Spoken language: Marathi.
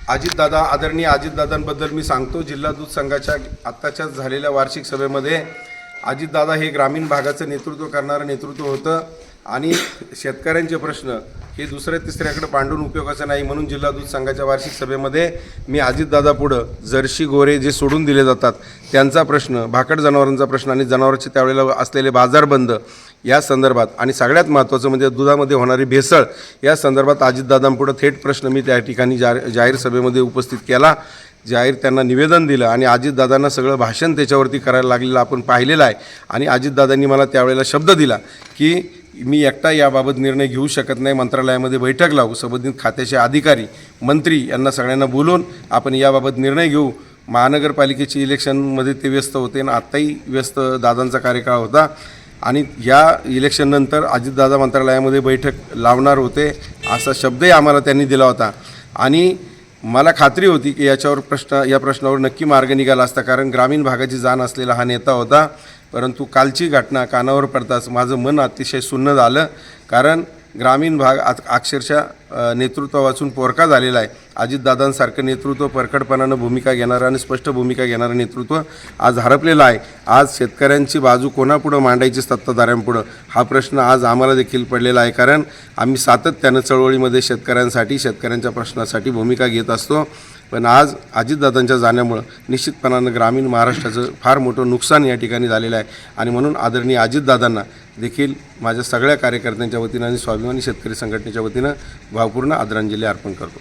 अजितदादा, आदरणीय अजितदादांबद्दल मी सांगतो. जिल्हा दूध संघाच्या आत्ताच्याच झालेल्या वार्षिक सभेमध्ये अजितदादा हे ग्रामीण भागाचं नेतृत्व करणारं नेतृत्व होतं आणि शेतकऱ्यांचे प्रश्न हे दुसऱ्या तिसऱ्याकडे पांडून उपयोगाचं नाही. म्हणून जिल्हा दूध संघाच्या वार्षिक सभेमध्ये मी अजितदादा पुढं जर्सी गोरे जे सोडून दिले जातात त्यांचा प्रश्न, भाकड जनावरांचा प्रश्न आणि जनावरांचे त्यावेळेला असलेले बाजारबंद या संदर्भात आणि सगळ्यात महत्त्वाचं म्हणजे दुधामध्ये होणारी भेसळ या संदर्भात अजितदादांपुढं थेट प्रश्न मी त्या ठिकाणी जाहीर सभेमध्ये उपस्थित केला. जाहीर त्यांना निवेदन दिलं आणि अजितदादांना सगळं भाषण त्याच्यावरती करायला लागलेलं आपण पाहिलेलं आहे. आणि अजितदादांनी मला त्यावेळेला शब्द दिला की मी एकटा याबाबत निर्णय घेऊ शकत नाही, मंत्रालयामध्ये बैठक लावू, संबंधित खात्याचे अधिकारी, मंत्री यांना सगळ्यांना बोलून आपण याबाबत निर्णय घेऊ. महानगरपालिकेची इलेक्शनमध्ये ते व्यस्त होते आणि आत्ताही व्यस्त दादांचा कार्यकाळ होता आणि या इलेक्शननंतर अजितदादा मंत्रालयामध्ये बैठक लावणार होते असा शब्दही आम्हाला त्यांनी दिला होता. आणि मला खात्री होती की या प्रश्नावर नक्की मार्ग निघाला असता, कारण ग्रामीण भागाची जाण असलेला हा नेता होता. परंतु कालची घटना कानावर पडताच माझं मन अतिशय सुन्न झालं, कारण ग्रामीण भाग अक्षरशः नेतृत्व वाचून पोरका झालेला आहे. अजितदादांसारखं नेतृत्व परखडपणानं भूमिका घेणारं आणि स्पष्ट भूमिका घेणारं नेतृत्व आज हरपलेलं आहे. आज शेतकऱ्यांची बाजू कोणापुढं मांडायची सत्ताधाऱ्यांपुढं हा प्रश्न आज आम्हाला देखील पडलेला आहे, कारण आम्ही सातत्यानं चळवळीमध्ये शेतकऱ्यांच्या प्रश्नासाठी भूमिका घेत असतो. पण आज अजितदादांच्या जाण्यामुळं निश्चितपणानं ग्रामीण महाराष्ट्राचं फार मोठं नुकसान या ठिकाणी झालेलं आहे. आणि म्हणून आदरणीय अजितदादांना देखील माझ्या सगळ्या कार्यकर्त्यांच्या वतीनं आणि स्वाभिमानी शेतकरी संघटनेच्या वतीनं भावपूर्ण आदरांजली अर्पण करतो.